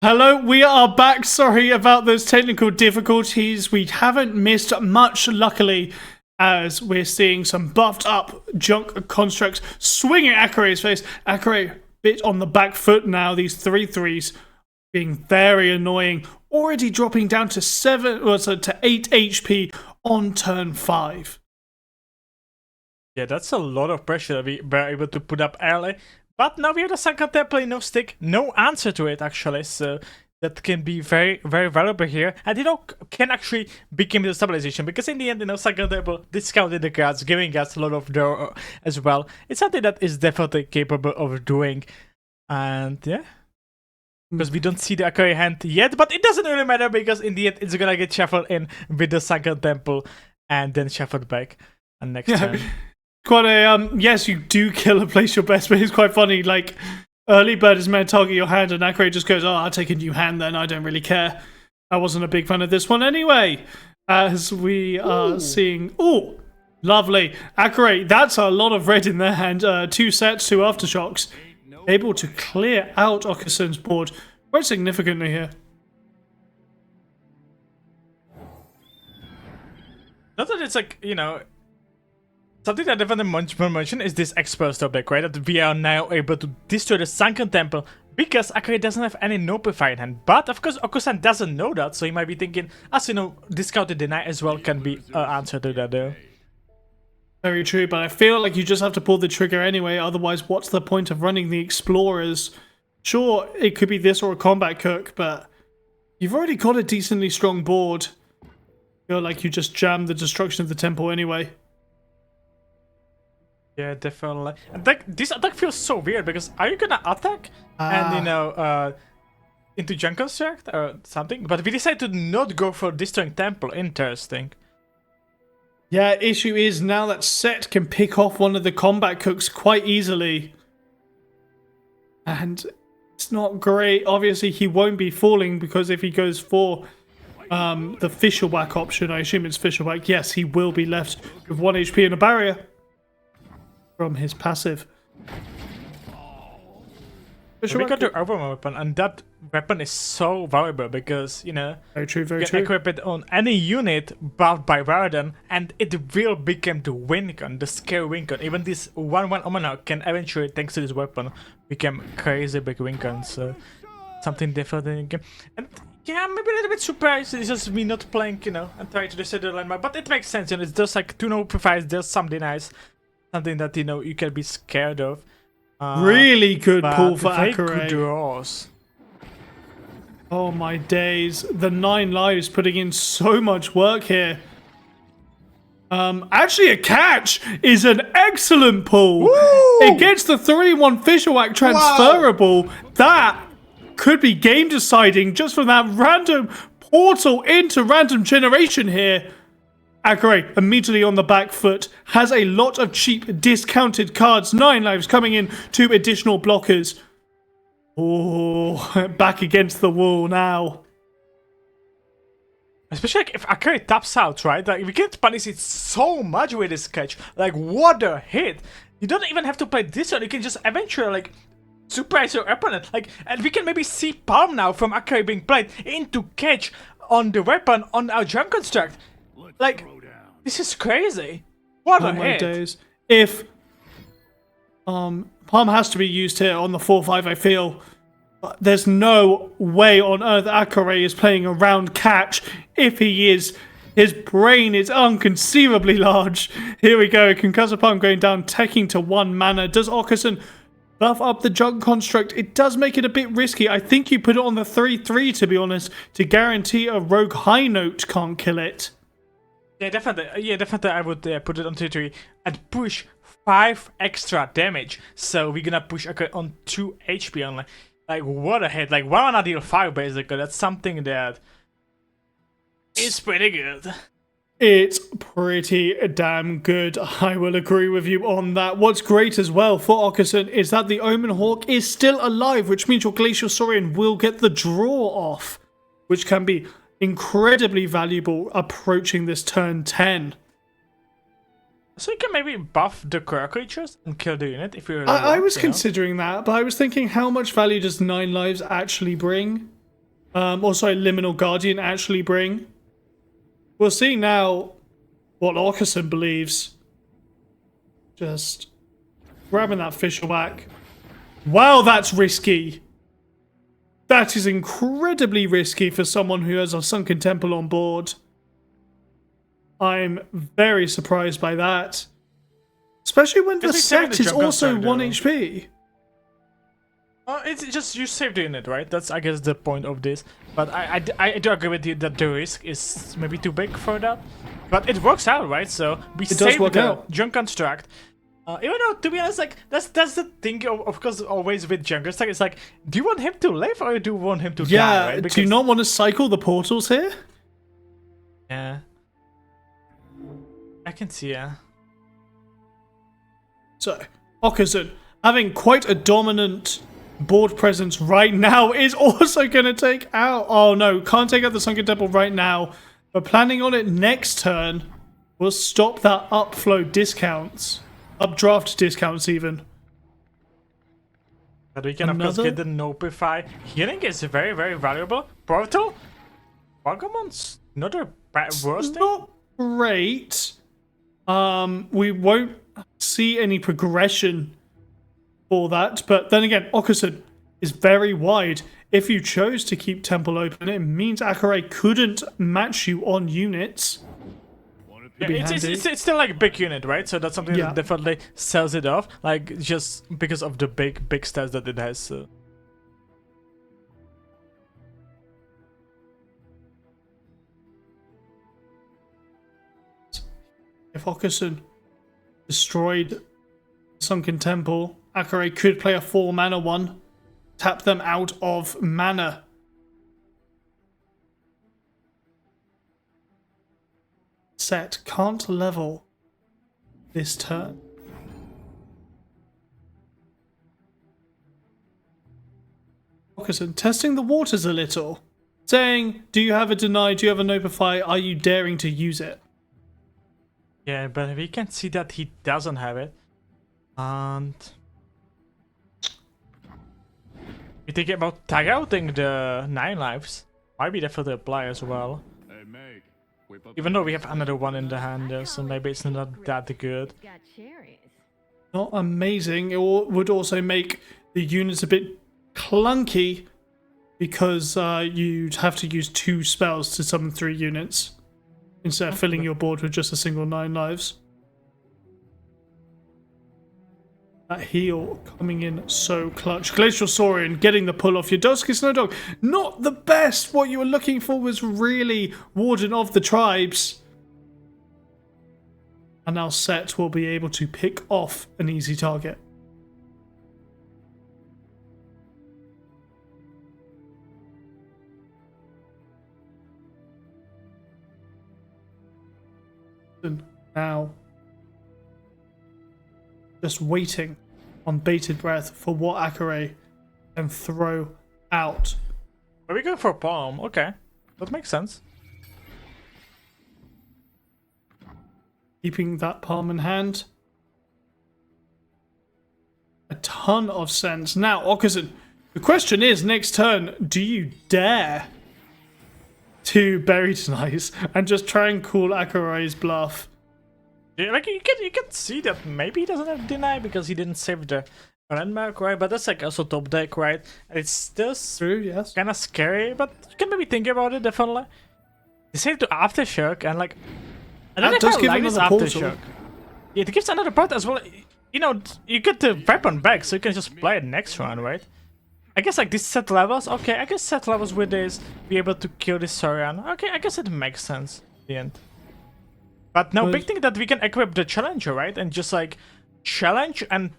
Hello, we are back. Sorry about those technical difficulties. We haven't missed much, luckily, as we're seeing some buffed up junk constructs swinging at Akare's face. Akare bit on the back foot now. These 3-3s being very annoying. Already dropping down to 8 HP on turn 5. Yeah, that's a lot of pressure that we were able to put up early. But now we have the second temple, no stick, no answer to it actually, so that can be very, very valuable here. And can actually become the stabilization, because in the end, second temple discounting the cards, giving us a lot of draw as well. It's something that is definitely capable of doing. And yeah, because we don't see the Akari hand yet, but it doesn't really matter, because in the end, it's gonna get shuffled in with the second temple and then shuffled back and next turn. Quite a, yes, you do kill and place your best, but it's quite funny, like, early bird is meant to target your hand, and Akare just goes, oh, I'll take a new hand then, I don't really care. I wasn't a big fan of this one anyway, as we are seeing, ooh, lovely. Akare, that's a lot of red in their hand, 2 sets, 2 aftershocks, able to clear out Okusun's board quite significantly here. Not that it's like, something that I definitely mention is this expert topic, right? That we are now able to destroy the Sunken Temple because Akari doesn't have any Notify in hand. But of course, Okusan doesn't know that, so he might be thinking, as discounted deny as well can be an answer to that though. Very true, but I feel like you just have to pull the trigger anyway, otherwise what's the point of running the Explorers? Sure, it could be this or a Combat Cook, but you've already got a decently strong board. I feel like you just jam the destruction of the temple anyway. Yeah, definitely. And this attack feels so weird, because are you gonna attack and into Junk Construct or something? But we decided to not go for destroying temple. Interesting. Yeah, issue is now that Set can pick off one of the combat cooks quite easily. And it's not great. Obviously, he won't be falling, because if he goes for the Fisherwhack option, I assume it's Fisherwhack, yes, he will be left with 1 HP and a barrier from his passive. We got the overwhelm weapon, and that weapon is so valuable because, very true, very you can equip it on any unit buffed by Varden, and it will become the win con, the scare win con. Even this 1-1 Omanok can eventually, thanks to this weapon, become crazy big win con. So something different in the game. And yeah, maybe a little bit surprised. It's just me not playing, and trying to decide the landmark, but it makes sense. It's just like 2 notifies, there's something nice. Something that, you can be scared of. Really good pull for Akare. Good draws. Oh my days. The 9 lives putting in so much work here. Actually, a catch is an excellent pull. Woo! It gets the 3-1 Fisherwhack transferable. Wow. That could be game deciding just from that random portal into random generation here. Akare, immediately on the back foot, has a lot of cheap discounted cards. 9 lives coming in, 2 additional blockers. Oh, back against the wall now. Especially like if Akare taps out, right? Like we can punish it so much with this catch. Like what a hit! You don't even have to play this one. You can just eventually surprise your opponent. And we can maybe see palm now from Akare being played into catch on the weapon on our junk construct. This is crazy. What a hit. Days. If palm has to be used here on the 4-5, I feel. There's no way on earth Akare is playing a round catch. If he is, his brain is inconceivably large. Here we go. Concussive Palm going down, taking to 1 mana. Does Okusun buff up the junk construct? It does make it a bit risky. I think you put it on the 3-3, to be honest, to guarantee a rogue high note can't kill it. Yeah, definitely. I would put it on 3-3 and push 5 extra damage. So we're gonna push on 2 HP only. What a hit! 1 mana deal 5 basically. That's something that is pretty good. It's pretty damn good. I will agree with you on that. What's great as well for Okusun is that the Omen Hawk is still alive, which means your Glacial Saurian will get the draw off, which can be incredibly valuable approaching this turn 10. So you can maybe buff the core creatures and kill the unit if you're. I was considering that, but I was thinking, how much value does 9 lives actually bring? Liminal Guardian actually bring. We'll see now what Orkerson believes. Just grabbing that fish whack. Wow, that's risky. That is incredibly risky for someone who has a Sunken Temple on board. I'm very surprised by that. Especially when the set is also 1 HP. It's just you save the unit, right? That's, I guess, the point of this. But I do agree with you that the risk is maybe too big for that. But it works out, right? So we save the junk construct. Even though, to be honest, like that's the thing. Of course, always with jungle stack, it's like, do you want him to live or do you want him to die? Right? Do you not want to cycle the portals here? Yeah, I can see. Yeah. So Orkerson, having quite a dominant board presence right now, is also going to take out. Oh no, can't take out the Sunken Temple right now. But planning on it next turn will stop that upflow discounts. Updraft discounts even. But we can of course get the Notify. Healing is very, very valuable. Portal? Pokemon's not a worst thing? Not great. We won't see any progression for that. But then again, Orkerson is very wide. If you chose to keep Temple open, it means Akare couldn't match you on units. Yeah, it's still like a big unit, right? So that's something that definitely sells it off, like just because of the big stats that it has. So. If Orkerson destroyed Sunken Temple, Akare could play a 4-mana one, tap them out of mana. Set can't level this turn. Orkerson testing the waters a little, saying, do you have a deny, do you have a notify, are you daring to use it? Yeah, but we can see that he doesn't have it. And you think about tag outing the 9 lives, might be definitely apply as well. Even though we have another one in the hand, so maybe it's not that good. Not amazing. It would also make the units a bit clunky because you'd have to use 2 spells to summon 3 units instead of filling your board with just a single 9 lives. That heal coming in so clutch. Glacial Saurian getting the pull off your Dusky Snowdog. Not the best. What you were looking for was really Warden of the Tribes. And now Set will be able to pick off an easy target. And now just waiting on bated breath for what Akare can throw out. Are we going for a palm? Okay, that makes sense. Keeping that palm in hand. A ton of sense. Now, Orkerson, the question is, next turn, do you dare to bury tonight and just try and call Akare's bluff? Yeah, like you can see that maybe he doesn't have deny because he didn't save the landmark, right? But that's like also top deck, right? It's still true, yes. Kind of scary, but you can maybe think about it definitely. They saved to Aftershock and like I don't know if I like this Aftershock. Yeah, it gives another part as well. You know, you get the weapon back, so you can just play it next round, right? I guess like this set levels. Okay, I guess set levels with this, be able to kill this Saurian. Okay, I guess it makes sense in the end. But now, big thing that we can equip the Challenger, right? And just like challenge and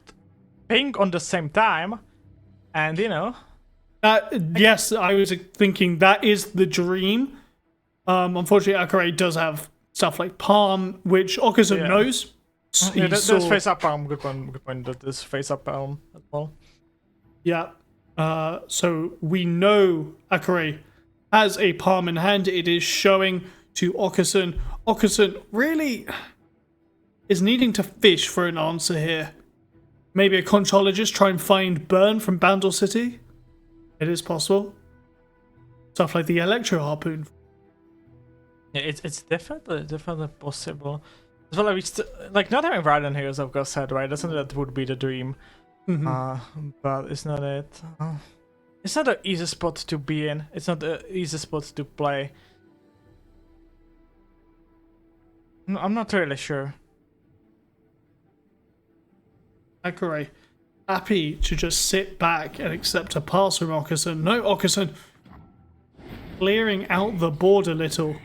ping on the same time. And you know. Yes, I was thinking that is the dream. Unfortunately, Akare does have stuff like Palm, which Orkerson knows. Yeah, there's face up palm. Good point. There's face up palm as well. Yeah. So we know Akare has a palm in hand. It is showing to Orkerson. Orkerson really is needing to fish for an answer here. Maybe a conchologist try and find Burn from Bandle City. It is possible. stuff like the Electro Harpoon. Yeah, it's definitely possible. As well, like not having Raiden here is of course sad, right? That's something that would be the dream. But it's not it. It's not an easy spot to be in. It's not an easy spot to play. No, I'm not really sure. Akure, happy to just sit back and accept a pass from Okerson. No, Okerson clearing out the board a little.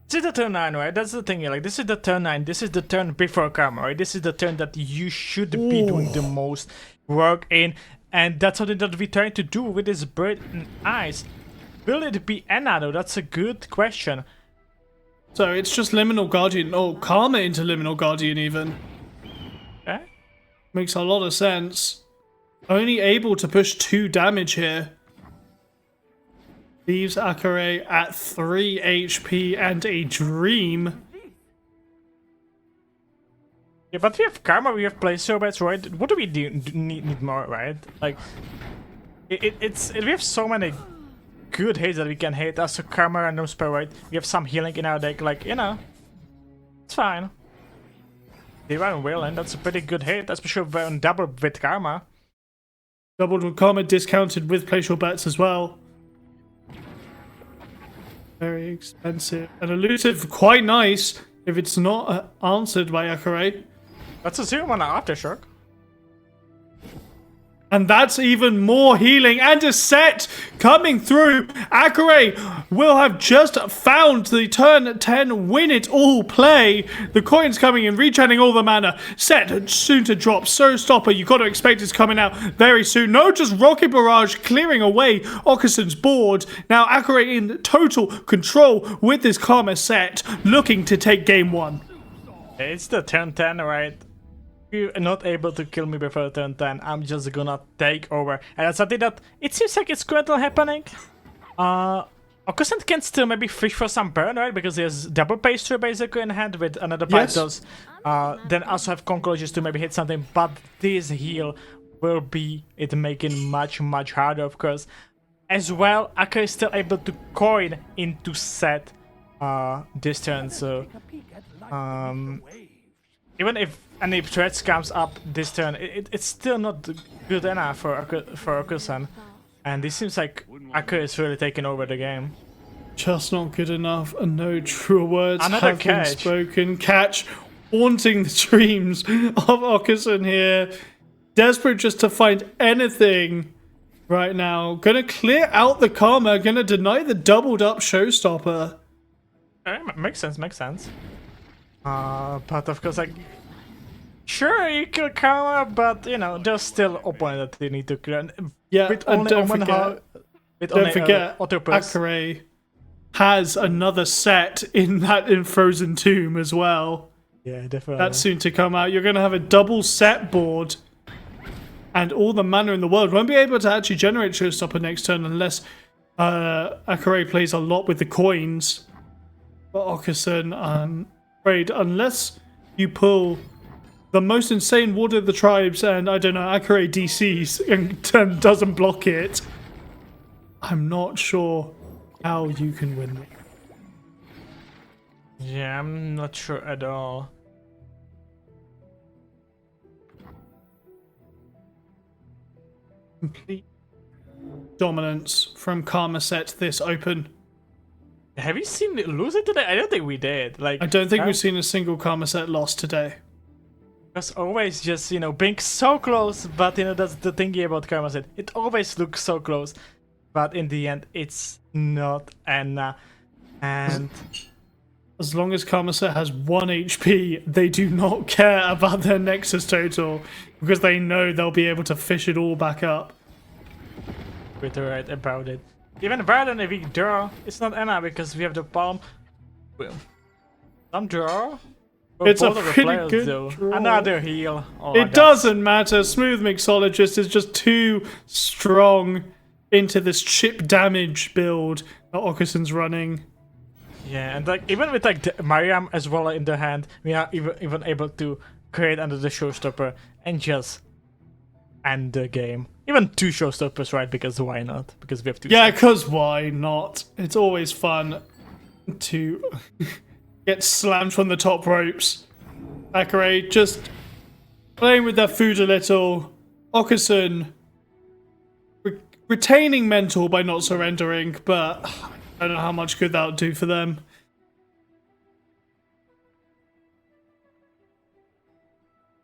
This is the turn 9, right? That's the thing, like, this is the turn 9, this is the turn before Karma, right? This is the turn that you should be doing the most work in, and that's something that we're trying to do with this Bird and Ice. Will it be Anna, though? That's a good question. So it's just Liminal Guardian, or Karma into Liminal Guardian even. Okay. Makes a lot of sense. Only able to push 2 damage here. Leaves Akure at 3 HP and a dream. Yeah, but we have Karma, we have Play Sobats, right? What do we need more, right? Like, we have so many good hits that we can hit. Also Karma and no spell, right? We have some healing in our deck, like, you know, it's fine. Divine Will, and that's a pretty good hit, especially on double with Karma. Doubled with Karma, discounted with Place Your Bets as well. Very expensive. And elusive, quite nice if it's not answered by Akure. That's a 0-mana Aftershock. And that's even more healing and a set coming through. Akure will have just found the turn 10 win it all play. The coins coming in, rechanting all the mana. Set soon to drop. So Stopper, you got to expect it's coming out very soon. No, just Rocket Barrage clearing away Okerson's board. Now Akure in total control with this Karma set, looking to take game 1. It's the turn 10, right? You're not able to kill me before turn 10, I'm just gonna take over. And that's something that it seems like it's currently happening. Okerson can still maybe fish for some burn, right? Because he has double pastry basically in hand with another Pythos. Then also have Concologist to maybe hit something, but this heal will be it making much harder, of course. As well, Akure is still able to coin into set this turn, so even if any threats comes up this turn, it's still not good enough for Okerson. And it seems like Akure is really taking over the game. Just not good enough, and no true words Another have catch. been spoken. Catch haunting the dreams of Okerson here. Desperate just to find anything right now. Gonna clear out the Karma, gonna deny the doubled up Showstopper. Makes sense. But of course, like, sure, you kill Karma, but you know, there's still opponent that you need to clear. Yeah, with and only don't forget, Octopus. Akure has another set in Frozen Tomb as well. Yeah, definitely. That's soon to come out. You're going to have a double set board, and all the mana in the world. Won't be able to actually generate Showstopper next turn unless Akure plays a lot with the coins. But Okerson, I'm afraid, unless you pull the most insane Water of the Tribes and, I don't know, Akure DCs and doesn't block it, I'm not sure how you can win. Yeah, I'm not sure at all. Complete dominance from Karma set this open. Have you seen it lose it today? I don't think we did. Like, I don't think we've seen a single Karma set loss today. It's always just, you know, being so close, but you know, that's the thingy about Karma set. It always looks so close, but in the end, it's not. And as long as Karma set has 1 HP, they do not care about their Nexus total because they know they'll be able to fish it all back up. we're right about it. Even better than if we draw, it's not Anna because we have the palm. Well, some draw. It's a both of the pretty players, good though. draw. Another heal. Oh, It doesn't matter. Smooth Mixologist is just too strong into this chip damage build that Okerson's running. Yeah, and like even with like the Mariam as well in the hand, we are even able to create under the Showstopper and just end the game. Even 2 showstoppers, right? Because why not? Because we have 2. Yeah, because why not? It's always fun to get slammed from the top ropes. Akare just playing with their food a little. Okason retaining mental by not surrendering, but I don't know how much good that would do for them.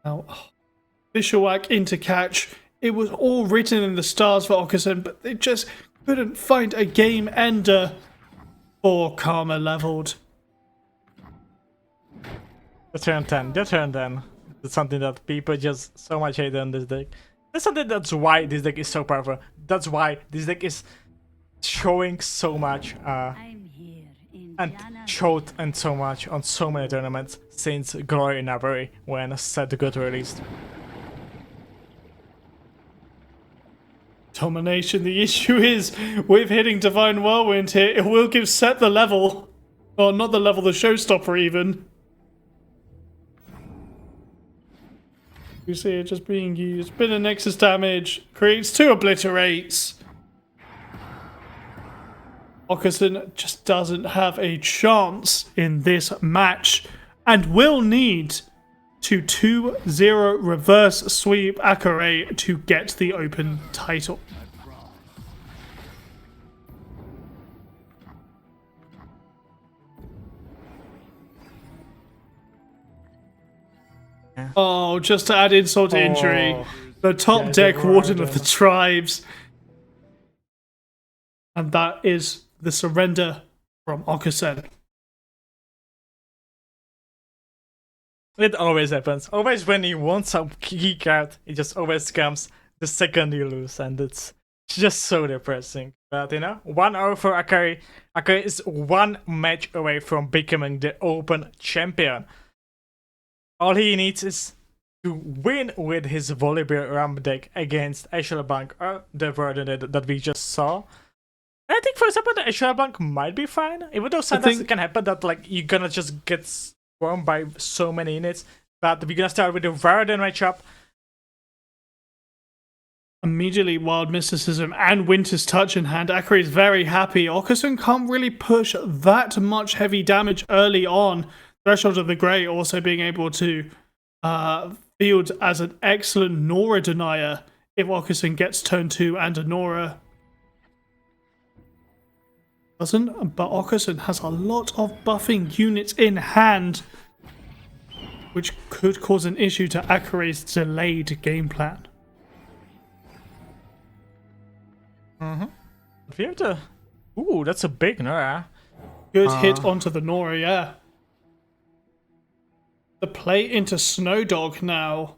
Now, official whack into catch. It was all written in the stars for Okason, but they just couldn't find a game ender for Karma leveled. The turn 10. The turn 10. It's something that people just so much hate on this deck. That's something that's why this deck is so powerful. That's why this deck is showing so much and showed and so much on so many tournaments since Glory in Avery when Set got released. Domination. The issue is with hitting Divine Whirlwind here, it will give Set the level. Or not the level, the showstopper even. You see it just being used. Bit of Nexus damage. Creates 2 obliterates. Okason just doesn't have a chance in this match. And will need to 2-0 reverse sweep Akare to get the open title. Oh, just to add insult to injury, the top deck warden of the tribes. And that is the surrender from Okason. It always happens. Always when you want some key card, it just always comes the second you lose, and it's just so depressing. But you know, 1-0 for Akari. Akari is 1 match away from becoming the Open Champion. All he needs is to win with his Volibear Ramp deck against Echelbank or the version that we just saw. And I think, for example, the Echelbank might be fine, even though sometimes it can happen that like you're gonna just get swarmed by so many units. But we're gonna start with the Varden matchup. Immediately Wild Mysticism and Winter's Touch in hand. Akari is very happy. Okason can't really push that much heavy damage early on. Threshold of the Grey also being able to field as an excellent Nora denier if Okason gets turn 2 and a Nora. Doesn't, but Okason has a lot of buffing units in hand, which could cause an issue to Akare's delayed game plan. We have to... Ooh, that's a big Nora. Good hit onto the Nora, yeah. The play into Snowdog now.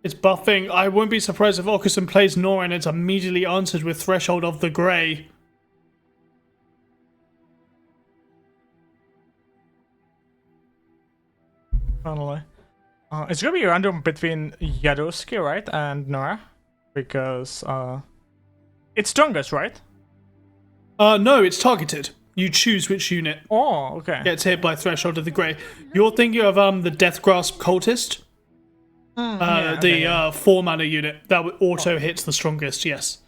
It's buffing. I wouldn't be surprised if Okason plays Nora and it's immediately answered with Threshold of the Grey. Finally. It's gonna be random between Yadoski, right, and Nora, because it's strongest, right? No, it's targeted. You choose which unit gets hit by Threshold of the Grey. You're thinking of the Death Grasp Cultist, the 4 mana unit that auto hits the strongest. Yes.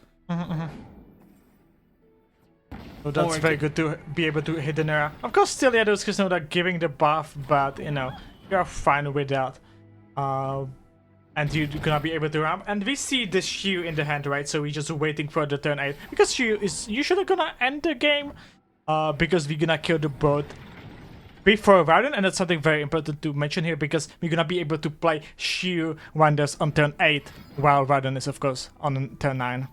So that's very good to be able to hit the Nora. Of course, still Yadoski's not giving the buff, but you know. You're fine with that. And you're gonna be able to ramp. And we see the Shu in the hand, right? So we're just waiting for the turn 8. Because Shu is usually gonna end the game. Because we're gonna kill the boat before Varden. And that's something very important to mention here. Because we're gonna be able to play Shu Wonders on turn 8. While Varden is, of course, on turn 9.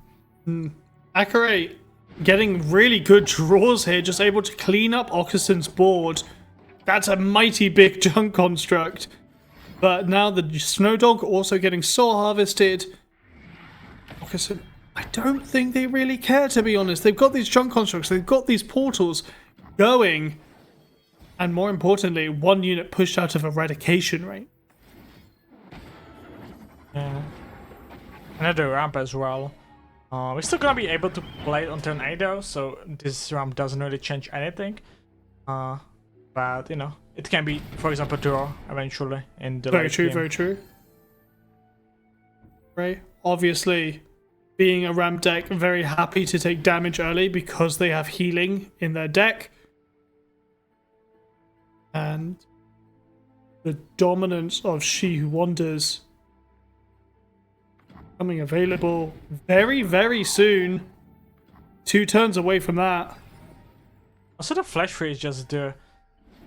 Akare getting really good draws here. Just able to clean up Okason's board. That's a mighty big junk construct. But now the Snowdog also getting soul harvested. Okason, I don't think they really care, to be honest. They've got these junk constructs, they've got these portals going. And more importantly, 1 unit pushed out of eradication rate. Yeah. Another ramp as well. We're still gonna be able to play it on turn 8 though, so this ramp doesn't really change anything. But, you know, it can be, for example, draw eventually in the Very late true, game. very true. Right? Obviously, being a ramp deck, very happy to take damage early because they have healing in their deck. And the dominance of She Who Wanders coming available very, very soon. 2 turns away from that. Also, the flash freeze, just the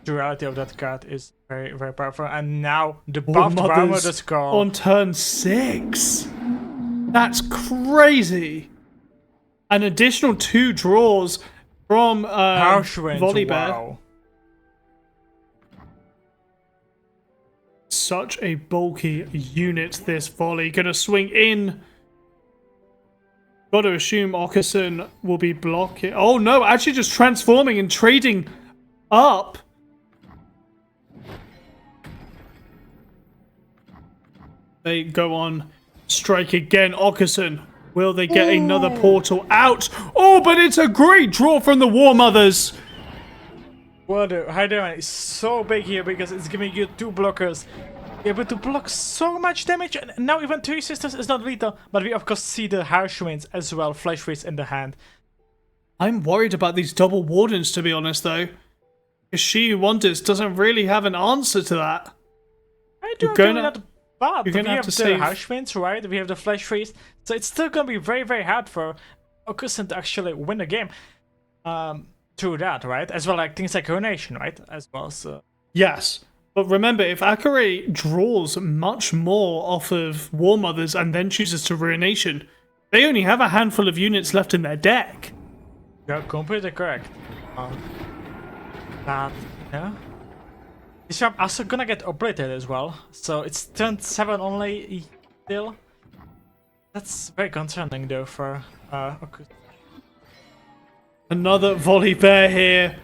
duality of that card is very, very powerful. And now the buffed Warmother Skull on turn 6. That's crazy. An additional 2 draws from Volibear. Wow. Such a bulky unit, this Volley. Gonna swing in. Gotta assume Okerson will be blocking. Oh no, actually just transforming and trading up. They go on strike again. Okerson, will they get another portal out? Oh, but it's a great draw from the War Mothers. Well, the Hydraman is so big here because it's giving you 2 blockers. You're able to block so much damage, and now even 3 Sisters is not lethal, but we of course see the Harsh Winds as well, Flash Freeze in the hand. I'm worried about these double Wardens, to be honest, though. Because She Who Wanders doesn't really have an answer to that. I do agree with that, but we have the save. Harsh Winds, right? We have the Flash Freeze, so it's still gonna be very, very hard for Okerson to actually win the game. Through that, right? As well, like things like Coronation, right? As well, so... Yes. But remember, if Akare draws much more off of War Mothers and then chooses to Ruination, they only have a handful of units left in their deck. You're completely correct. That, yeah. This shop also gonna get obliterated as well, so it's turn 7 only still. That's very concerning though for Okerson. Another Volibear here.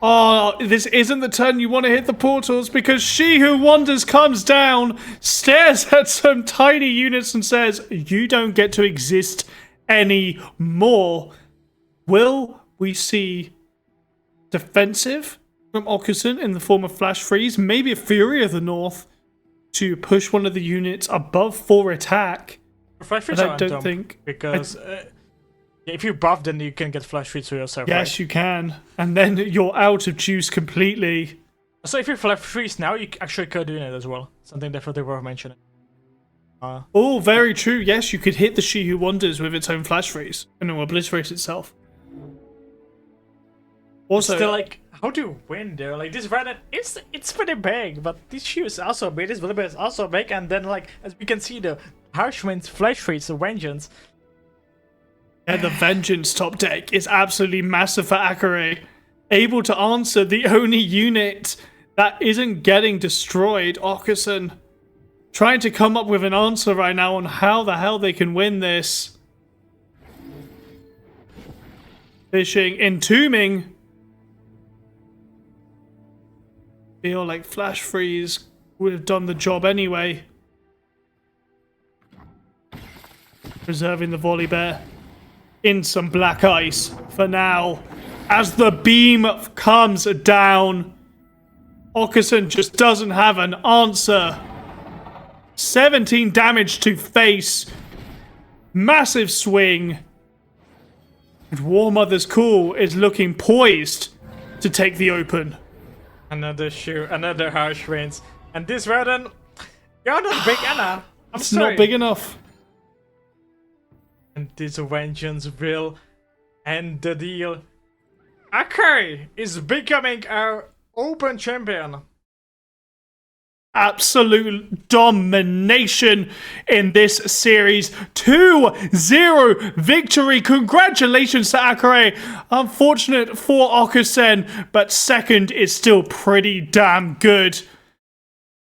Oh, this isn't the turn you want to hit the portals because She Who Wanders comes down, stares at some tiny units and says, you don't get to exist anymore. Will we see defensive from Okerson in the form of Flash Freeze? Maybe a Fury of the North to push one of the units above 4 attack. Flash Freeze I don't think... because... if you buff, then you can get Flash Freeze for yourself, yes, right? you can. And then you're out of juice completely. So if you Flash Freeze now, you actually could do it as well. Something definitely worth mentioning. Oh, very true. Yes, you could hit the She Who Wanders with its own Flash Freeze and it will obliterate itself. Also, still, like, how do you win there? Like, this Reddit, it's pretty big, but this She is also big, this Volibear is also big, and then, like, as we can see, the Harsh Winds, Flash Freeze, the Vengeance. And the Vengeance top deck is absolutely massive for Akare. Able to answer the only unit that isn't getting destroyed. Okerson trying to come up with an answer right now on how the hell they can win this. Fishing, entombing. Feel like Flash Freeze would have done the job anyway. Preserving the Volibear in some black ice for now. As the beam comes down, Okerson just doesn't have an answer. 17 damage to face. Massive swing. And War Mother's Call is looking poised to take the open. Another shoe, another Harsh Winds. And this Reddit, you're not big enough. It's not big enough. And this Vengeance will end the deal. Akare is becoming our open champion. Absolute domination in this series. 2-0 victory. Congratulations to Akare. Unfortunate for Okerson, but second is still pretty damn good.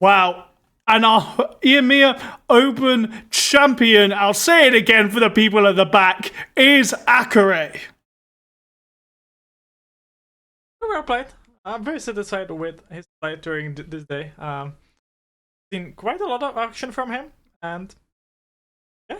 Wow. And our EMEA Open champion, I'll say it again for the people at the back, is Akare. Well played. I'm very satisfied with his play during this day. Seen quite a lot of action from him, and yeah,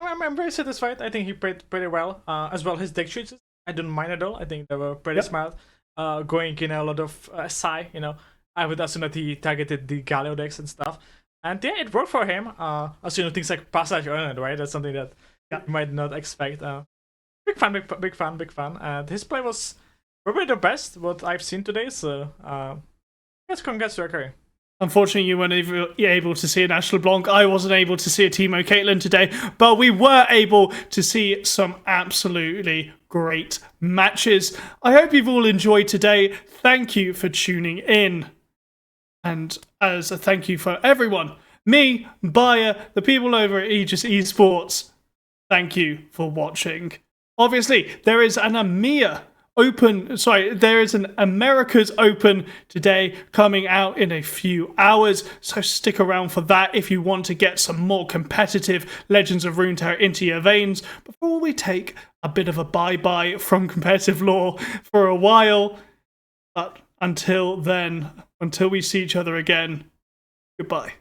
I'm very satisfied. I think he played pretty well. As well, his deck choices, I don't mind at all. I think they were pretty smart. Going in a lot of SI, you know. I would assume that he targeted the Galio decks and stuff. And yeah, it worked for him. Also, you know, things like Passage Earned, right? That's something that Yeah. you might not expect. Big fan, big fan, big fan. And his play was probably the best what I've seen today. So congrats to Akari. Unfortunately, you weren't able to see an Ashley Blanc. I wasn't able to see a Timo Caitlin today, but we were able to see some absolutely great matches. I hope you've all enjoyed today. Thank you for tuning in. And as a thank you for everyone, me, Bayer, the people over at Aegis Esports, thank you for watching. Obviously, there is an EMEA there is an America's Open today coming out in a few hours, so stick around for that if you want to get some more competitive Legends of Runeterra into your veins before we take a bit of a bye-bye from competitive LoR for a while. But until then, until we see each other again, goodbye.